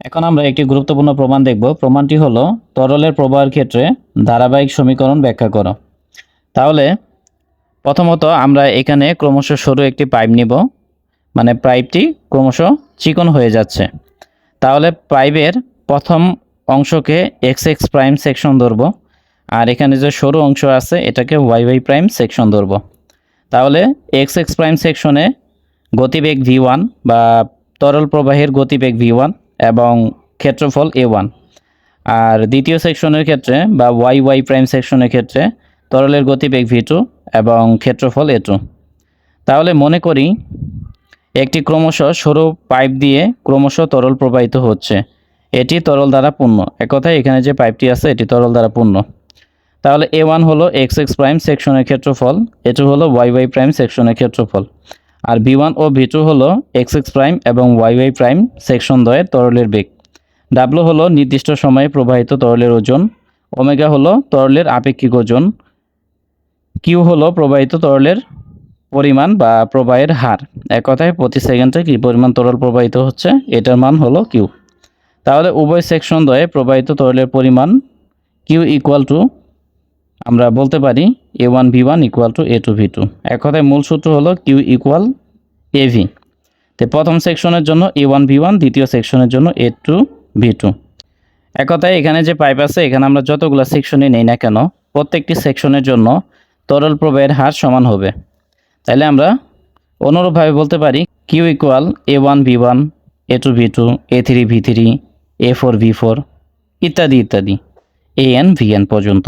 এখন আমরা একটি গুরুত্বপূর্ণ প্রমাণ দেখব। প্রমাণটি হলো তরলের প্রবাহের ক্ষেত্রে ধারাবাহিক সমীকরণ ব্যাখ্যা করো। তাহলে প্রথমত আমরা এখানে ক্রমশ সরু একটি পাইপ নিব, মানে পাইপটি ক্রমশ চিকন হয়ে যাচ্ছে। তাহলে পাইপের প্রথম অংশকে এক্স এক্স প্রাইম সেকশন ধরব, আর এখানে যে সরু অংশ আছে এটাকে ওয়াই ওয়াই প্রাইম সেকশন ধরব। তাহলে এক্স এক্স প্রাইম সেকশনে গতিবেগ v1 বা তরল প্রবাহের গতিবেগ v1 এবং ক্ষেত্রফল a1, আর দ্বিতীয় সেকশনের ক্ষেত্রে বা ওয়াই ওয়াই প্রাইম সেকশনের ক্ষেত্রে তরলের গতিবেগ v2 এবং ক্ষেত্রফল a2। তাহলে মনে করি একটি ক্রমশ সরু পাইপ দিয়ে ক্রমশ তরল প্রবাহিত হচ্ছে, এটি তরল দ্বারা পূর্ণ। একথায় এখানে যে পাইপটি আছে এটি তরল দ্বারা পূর্ণ। তাহলে a1 হলো এক্স এক্স প্রাইম সেকশনের ক্ষেত্রফল, a2 হলো ওয়াই ওয়াই প্রাইম সেকশনের ক্ষেত্রফল, আর v1 ও v2 হলো এক্স এক্স প্রাইম এবং ওয়াই ওয়াই প্রাইম সেকশন দ্বয়ের তরলের বেগ। ডাব্লু হলো নির্দিষ্ট সময়ে প্রবাহিত তরলের ওজন, ওমেগা হলো তরলের আপেক্ষিক ওজন, কিউ হলো প্রবাহিত তরলের পরিমাণ বা প্রবাহের হার। এক কথায় প্রতি সেকেন্ডে কী পরিমাণ তরল প্রবাহিত হচ্ছে এটার মান হলো কিউ। তাহলে উভয় সেকশন দ্বয়ে প্রবাহিত তরলের পরিমাণ কিউ ইকুয়াল টু আমরা বলতে পারি a1 v1 equal to a2 v2। এক কথায় মূল সূত্র হলো কিউ ইকুয়াল av। তো প্রথম সেকশনের জন্য a1 v1, দ্বিতীয় সেকশনের জন্য a2 v2। এক কথায় এখানে যে পাইপ আছে এখানে আমরা যতগুলো সেকশনে নেই না কেন প্রত্যেকটি সেকশনের জন্য তরল প্রবাহের হার সমান হবে। তাহলে আমরা অনুরূপভাবে বলতে পারি Q equal a1 v1, a2 v2, a3 v3, a4 v4 ইত্যাদি ইত্যাদি an vn পর্যন্ত।